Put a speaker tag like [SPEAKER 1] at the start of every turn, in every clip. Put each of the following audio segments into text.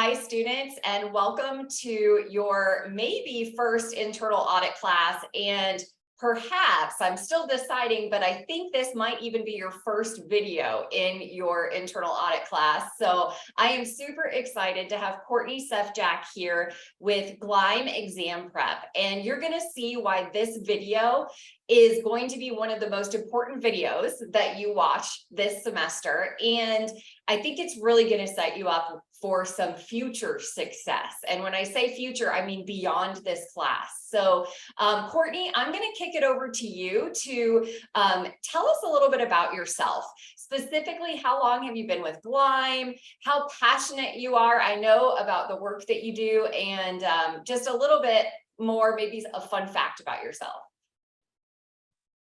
[SPEAKER 1] Hi, students, and welcome to your maybe first internal audit class. And perhaps, I'm still deciding, but I think this might even be your first video in your internal audit class. So I am super excited to have Courtney Sefjack here with Gleim exam prep. And you're going to see why this video is going to be one of the most important videos that you watch this semester. And I think it's really going to set you up for some future success. And when I say future, I mean beyond this class. So Courtney, I'm going to kick it over to you to tell us a little bit about yourself. Specifically, how long have you been with Gleim? How passionate you are? I know about the work that you do, and just a little bit more, maybe a fun fact about yourself.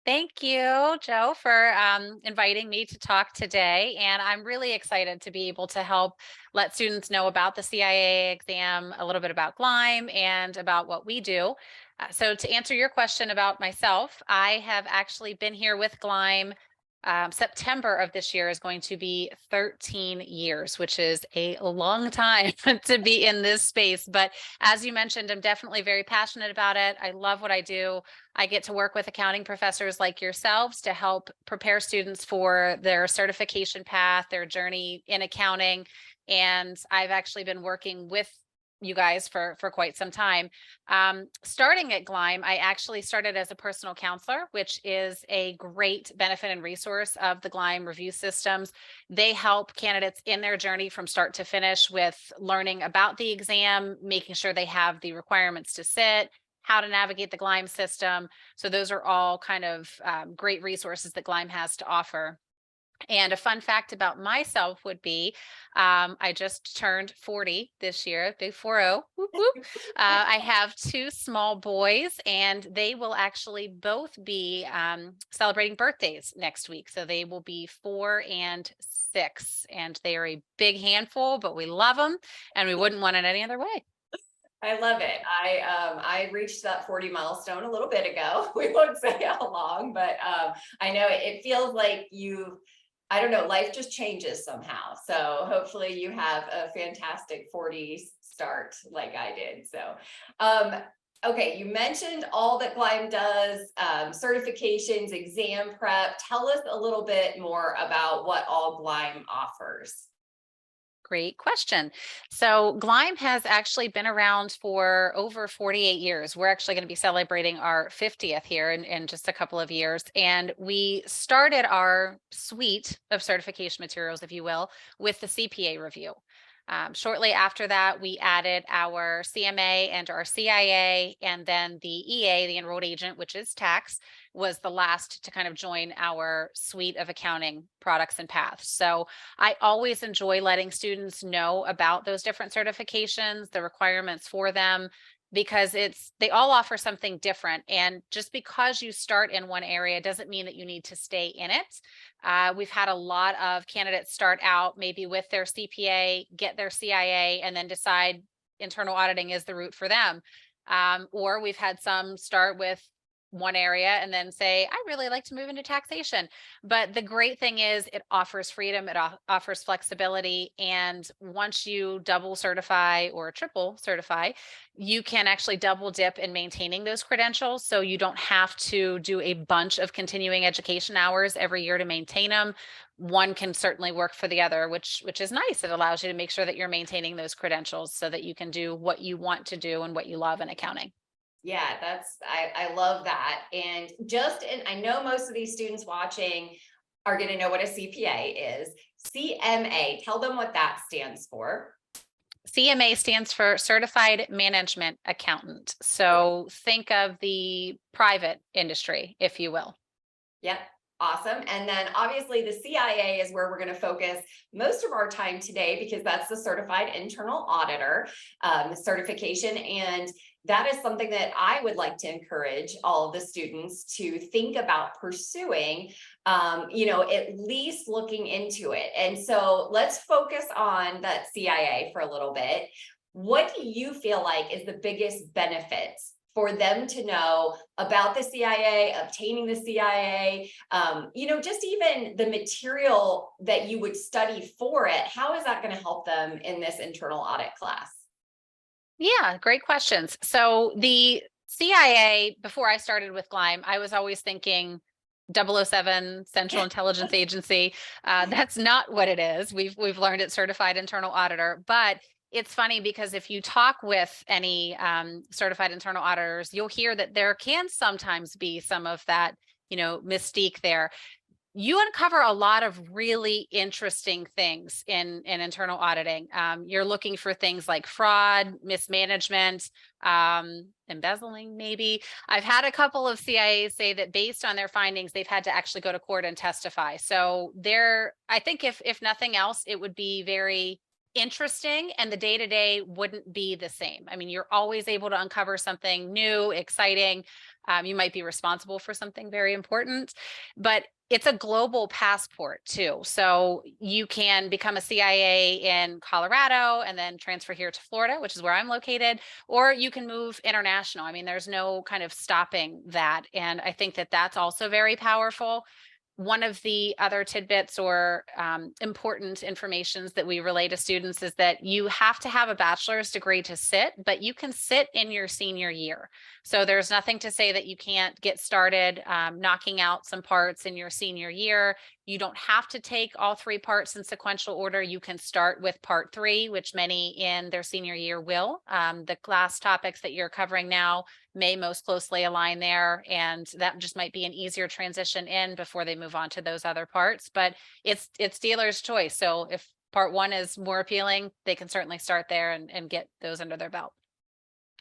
[SPEAKER 2] Thank you, Joe, for inviting me to talk today. And I'm really excited to be able to help let students know about the CIA exam, a little bit about Gleim, and about what we do. So to answer your question about myself, I have actually been here with Gleim. September of this year is going to be 13 years, which is a long time to be in this space. But as you mentioned, I'm definitely very passionate about it. I love what I do. I get to work with accounting professors like yourselves to help prepare students for their certification path, their journey in accounting. And I've actually been working with you guys for quite some time. Starting at Gleim, I actually started as a personal counselor, which is a great benefit and resource of the Gleim review systems. They help candidates in their journey from start to finish with learning about the exam, making sure they have the requirements to sit, how to navigate the Gleim system. So those are all kind of great resources that Gleim has to offer. And a fun fact about myself would be, I just turned 40 this year, big 40. Whoop, whoop. I have two small boys, and they will actually both be celebrating birthdays next week. So they will be 4 and 6, and they are a big handful, but we love them, and we wouldn't want it any other way.
[SPEAKER 1] I love it. I reached that 40 milestone a little bit ago. We won't say how long, but I know it feels like I don't know, life just changes somehow. So hopefully you have a fantastic 40 start like I did. So, okay, you mentioned all that Gleim does, certifications, exam prep. Tell us a little bit more about what all Gleim offers.
[SPEAKER 2] Great question. So Gleim has actually been around for over 48 years. We're actually going to be celebrating our 50th here in just a couple of years. And we started our suite of certification materials, if you will, with the CPA review. Shortly after that, we added our CMA and our CIA, and then the EA, the enrolled agent, which is tax, was the last to kind of join our suite of accounting products and paths. So I always enjoy letting students know about those different certifications, the requirements for them, because they all offer something different. And just because you start in one area doesn't mean that you need to stay in it. We've had a lot of candidates start out maybe with their CPA, get their CIA, and then decide internal auditing is the route for them. Or we've had some start with one area and then say, I really like to move into taxation. But the great thing is it offers freedom, it offers flexibility. And once you double certify or triple certify, you can actually double dip in maintaining those credentials. So you don't have to do a bunch of continuing education hours every year to maintain them. One can certainly work for the other, which is nice. It allows you to make sure that you're maintaining those credentials so that you can do what you want to do and what you love in accounting.
[SPEAKER 1] Yeah, I love that. And I know most of these students watching are going to know what a CPA is. CMA, tell them what that stands for.
[SPEAKER 2] CMA stands for Certified Management Accountant. So think of the private industry, if you will.
[SPEAKER 1] Yep. Awesome. And then obviously the CIA is where we're going to focus most of our time today, because that's the Certified Internal Auditor certification. And that is something that I would like to encourage all of the students to think about pursuing, at least looking into it. And so let's focus on that CIA for a little bit. What do you feel like is the biggest benefits for them to know about the CIA, obtaining the CIA, just even the material that you would study for it? How is that going to help them in this internal audit class?
[SPEAKER 2] Yeah, great questions. So the CIA, before I started with Gleim, I was always thinking 007 Central Intelligence Agency. That's not what it is. We've learned it's certified internal auditor, but it's funny because if you talk with any certified internal auditors, you'll hear that there can sometimes be some of that, mystique there. You uncover a lot of really interesting things in internal auditing. You're looking for things like fraud, mismanagement, embezzling, maybe. I've had a couple of CIAs say that based on their findings, they've had to actually go to court and testify. So I think if nothing else, it would be very interesting and the day-to-day wouldn't be the same. I mean, you're always able to uncover something new, exciting. You might be responsible for something very important, but it's a global passport too. So you can become a CIA in Colorado and then transfer here to Florida, which is where I'm located, or you can move international. I mean, there's no kind of stopping that. And I think that that's also very powerful. One of the other tidbits or important informations that we relay to students is that you have to have a bachelor's degree to sit, but you can sit in your senior year. So there's nothing to say that you can't get started knocking out some parts in your senior year. You don't have to take all 3 parts in sequential order. You can start with part 3, which many in their senior year will. The class topics that you're covering now may most closely align there, and that just might be an easier transition in before they move on to those other parts. But it's dealer's choice. So if part 1 is more appealing, they can certainly start there and get those under their belt.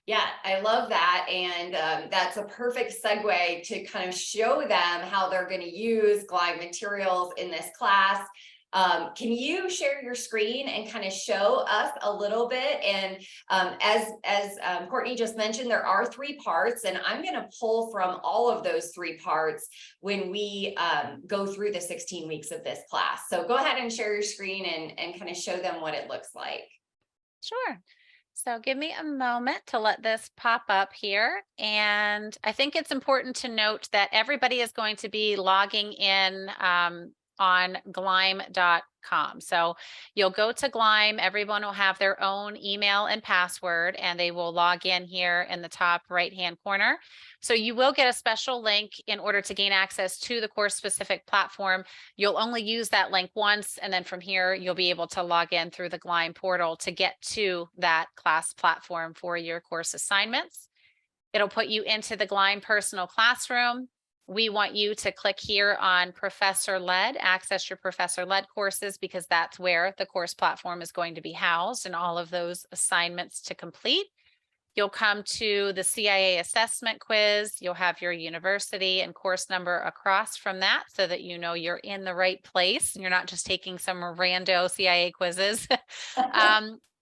[SPEAKER 1] Yeah, I love that. And that's a perfect segue to kind of show them how they're going to use Gleim materials in this class. Can you share your screen and kind of show us a little bit? And as Courtney just mentioned, there are 3 parts, and I'm going to pull from all of those 3 parts when we go through the 16 weeks of this class. So go ahead and share your screen and kind of show them what it looks like.
[SPEAKER 2] Sure. So give me a moment to let this pop up here. And I think it's important to note that everybody is going to be logging in on gleim.com. So you'll go to Gleim, everyone will have their own email and password, and they will log in here in the top right-hand corner. So you will get a special link in order to gain access to the course-specific platform. You'll only use that link once, and then from here, you'll be able to log in through the Gleim portal to get to that class platform for your course assignments. It'll put you into the Gleim personal classroom. We want you to click here on professor-led, access your professor-led courses, because that's where the course platform is going to be housed and all of those assignments to complete. You'll come to the CIA assessment quiz. You'll have your university and course number across from that so that you know you're in the right place and you're not just taking some rando CIA quizzes.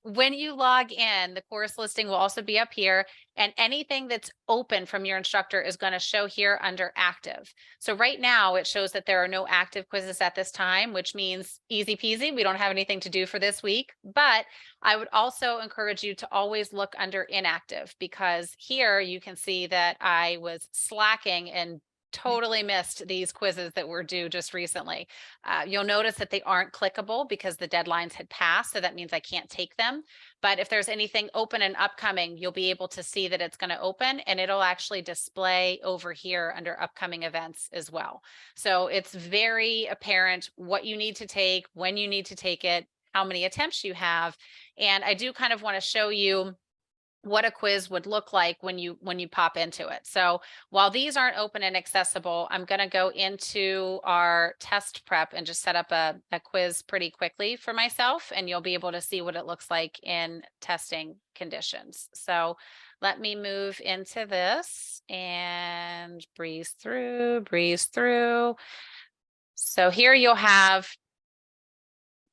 [SPEAKER 2] When you log in, the course listing will also be up here, and anything that's open from your instructor is going to show here under active. So right now it shows that there are no active quizzes at this time, which means easy peasy. We don't have anything to do for this week, but I would also encourage you to always look under inactive, because here you can see that I was slacking and totally missed these quizzes that were due just recently. You'll notice that they aren't clickable because the deadlines had passed. So that means I can't take them. But if there's anything open and upcoming, you'll be able to see that it's going to open, and it'll actually display over here under upcoming events as well. So it's very apparent what you need to take, when you need to take it, how many attempts you have. And I do kind of want to show you what a quiz would look like when you pop into it. So while these aren't open and accessible, I'm going to go into our test prep and just set up a quiz pretty quickly for myself, and you'll be able to see what it looks like in testing conditions. So let me move into this and breeze through. So here you'll have,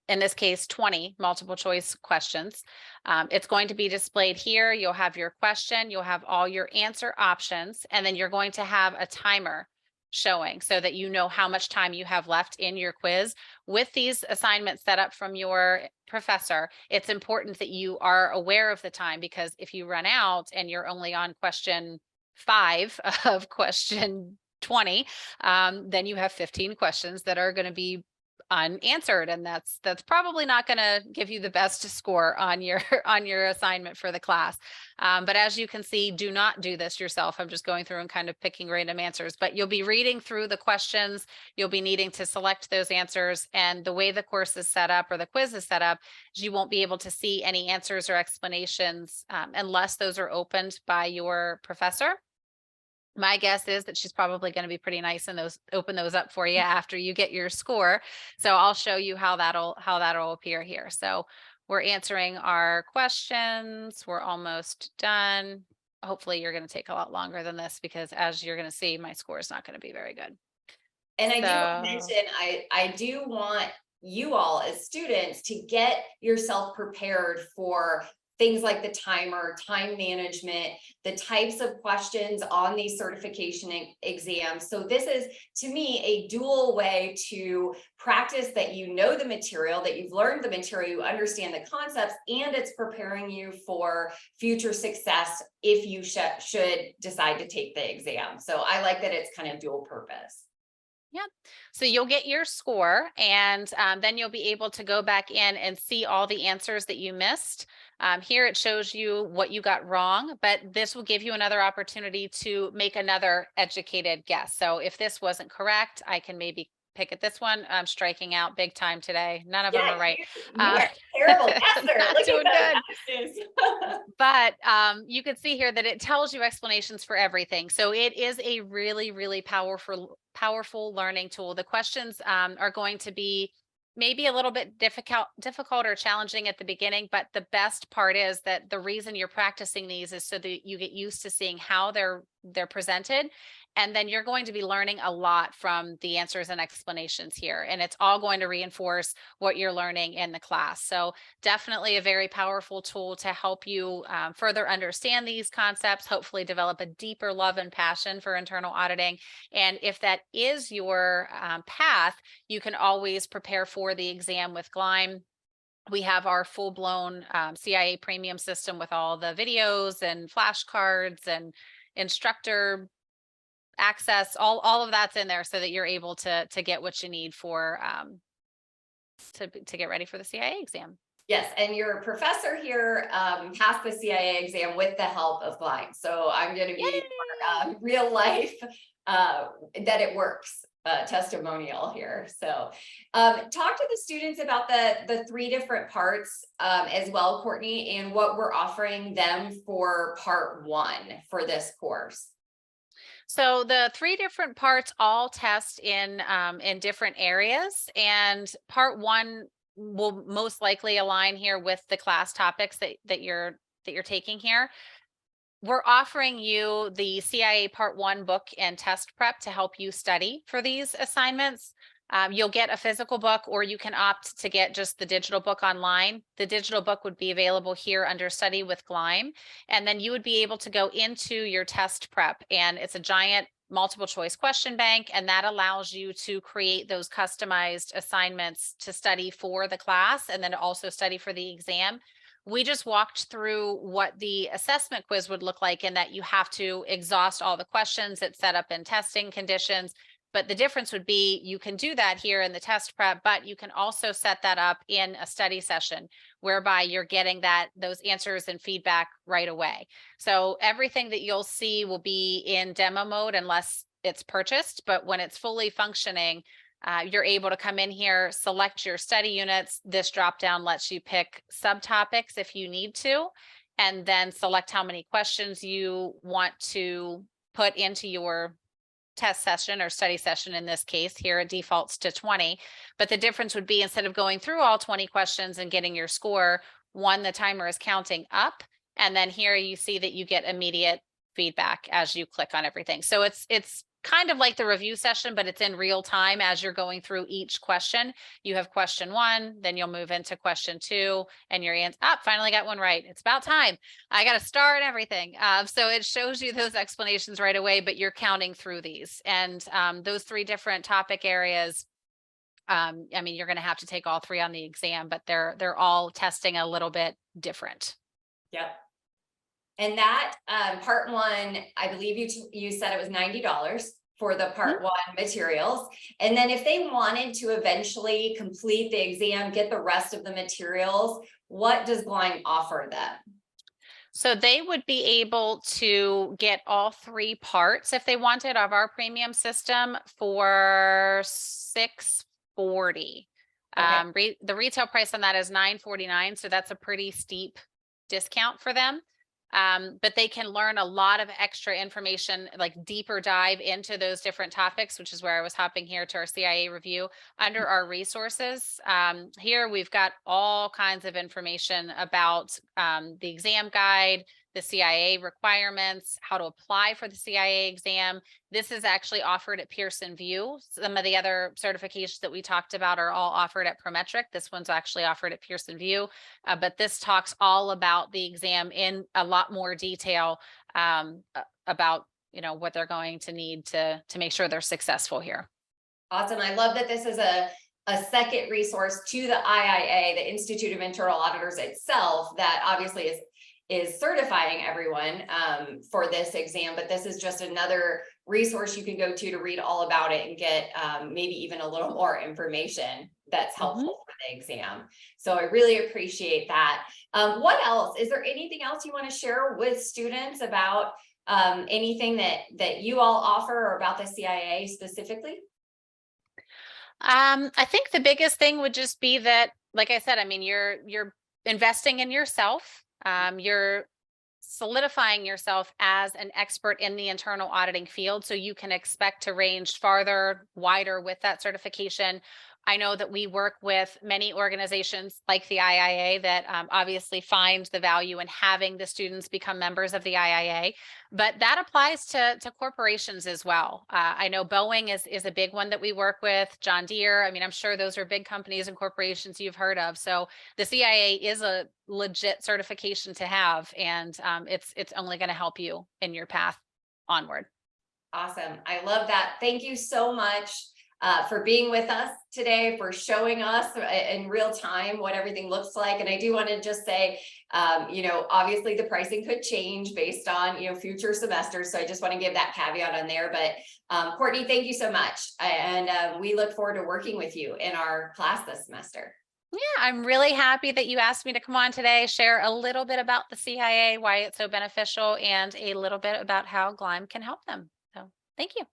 [SPEAKER 2] in this case, 20 multiple choice questions. It's going to be displayed here. You'll have your question, you'll have all your answer options, and then you're going to have a timer showing so that you know how much time you have left in your quiz. With these assignments set up from your professor, it's important that you are aware of the time, because if you run out and you're only on question 5 of question 20, then you have 15 questions that are going to be unanswered, and that's probably not going to give you the best score on your on your assignment for the class. But as you can see, do not do this yourself. I'm just going through and kind of picking random answers, but you'll be reading through the questions, you'll be needing to select those answers, and the way the course is set up, or the quiz is set up, is you won't be able to see any answers or explanations unless those are opened by your professor. My guess is that she's probably going to be pretty nice and open those up for you after you get your score. So I'll show you how that'll appear here. So we're answering our questions. We're almost done. Hopefully you're going to take a lot longer than this, because as you're going to see, my score is not going to be very good.
[SPEAKER 1] And I do want to mention, I do want you all as students to get yourself prepared for things like the timer, time management, the types of questions on these certification exams. So this is, to me, a dual way to practice that you know the material, that you've learned the material, you understand the concepts, and it's preparing you for future success if you should decide to take the exam. So I like that it's kind of dual purpose.
[SPEAKER 2] Yeah. So you'll get your score, and then you'll be able to go back in and see all the answers that you missed. Here it shows you what you got wrong, but this will give you another opportunity to make another educated guess. So if this wasn't correct, I can maybe pick at this one. I'm striking out big time today. None of them are right.
[SPEAKER 1] You are terrible guesser.
[SPEAKER 2] Not
[SPEAKER 1] Look
[SPEAKER 2] doing
[SPEAKER 1] at
[SPEAKER 2] good.
[SPEAKER 1] those.
[SPEAKER 2] But you can see here that it tells you explanations for everything. So it is a really, really powerful learning tool. The questions are going to be maybe a little bit difficult or challenging at the beginning, but the best part is that the reason you're practicing these is so that you get used to seeing how they're presented. And then you're going to be learning a lot from the answers and explanations here. And it's all going to reinforce what you're learning in the class. So definitely a very powerful tool to help you further understand these concepts, hopefully develop a deeper love and passion for internal auditing. And if that is your path, you can always prepare for the exam with Gleim. We have our full-blown CIA premium system with all the videos and flashcards and instructor access, all of that's in there, so that you're able to get what you need for to get ready for the CIA exam.
[SPEAKER 1] Yes, and your professor here passed the CIA exam with the help of Gleim. So I'm going to be real life that it works testimonial here. So talk to the students about the 3 different parts as well, Courtney, and what we're offering them for part 1 for this course.
[SPEAKER 2] So the 3 different parts all test in different areas, and part 1 will most likely align here with the class topics that you're taking here. We're offering you the CIA Part 1 book and test prep to help you study for these assignments. You'll get a physical book, or you can opt to get just the digital book online. The digital book would be available here under Study with Gleim, and then you would be able to go into your test prep, and it's a giant multiple choice question bank, and that allows you to create those customized assignments to study for the class and then also study for the exam. We just walked through what the assessment quiz would look like, in that you have to exhaust all the questions. It's set up in testing conditions. But the difference would be you can do that here in the test prep, but you can also set that up in a study session whereby you're getting those answers and feedback right away. So everything that you'll see will be in demo mode unless it's purchased, but when it's fully functioning, you're able to come in here, select your study units. This drop down lets you pick subtopics if you need to, and then select how many questions you want to put into your test session or study session. In this case here, it defaults to 20, but the difference would be, instead of going through all 20 questions and getting your score, the timer is counting up, and then here you see that you get immediate feedback as you click on everything. So it's kind of like the review session, but it's in real time as you're going through each question. You have question 1, then you'll move into question 2, and your answer, finally got one right. It's about time. I got a star and everything. So it shows you those explanations right away, but you're counting through these. And those 3 different topic areas, I mean, you're going to have to take all 3 on the exam, but they're all testing a little bit different.
[SPEAKER 1] Yep. And that part 1, I believe you said it was $90 for the part 1 materials. And then if they wanted to eventually complete the exam, get the rest of the materials, what does Gleim offer them?
[SPEAKER 2] So they would be able to get all 3 parts if they wanted of our premium system for $640.
[SPEAKER 1] Okay.
[SPEAKER 2] The retail price on that is $949, so that's a pretty steep discount for them. But they can learn a lot of extra information, like deeper dive into those different topics, which is where I was hopping here to our CIA review under our resources. Here we've got all kinds of information about the exam guide, the CIA requirements, how to apply for the CIA exam. This is actually offered at Pearson VUE. Some of the other certifications that we talked about are all offered at Prometric. This one's actually offered at Pearson VUE, but this talks all about the exam in a lot more detail about what they're going to need to make sure they're successful here.
[SPEAKER 1] Awesome. I love that this is a second resource to the IIA, the Institute of Internal Auditors itself, that obviously is certifying everyone for this exam, but this is just another resource you can go to read all about it and get maybe even a little more information that's helpful for the exam. So I really appreciate that. What else? Is there anything else you want to share with students about anything that you all offer, or about the CIA specifically?
[SPEAKER 2] I think the biggest thing would just be that, like I said, I mean, you're investing in yourself. You're solidifying yourself as an expert in the internal auditing field, so you can expect to range farther, wider with that certification. I know that we work with many organizations like the IIA that obviously find the value in having the students become members of the IIA, but that applies to corporations as well. I know Boeing is a big one that we work with, John Deere. I mean, I'm sure those are big companies and corporations you've heard of. So the CIA is a legit certification to have, and it's only going to help you in your path onward.
[SPEAKER 1] Awesome. I love that. Thank you so much for being with us today, for showing us in real time what everything looks like. And I do want to just say, obviously the pricing could change based on, future semesters. So I just want to give that caveat on there. But Courtney, thank you so much. And we look forward to working with you in our class this semester.
[SPEAKER 2] Yeah, I'm really happy that you asked me to come on today, share a little bit about the CIA, why it's so beneficial, and a little bit about how Gleim can help them. So thank you.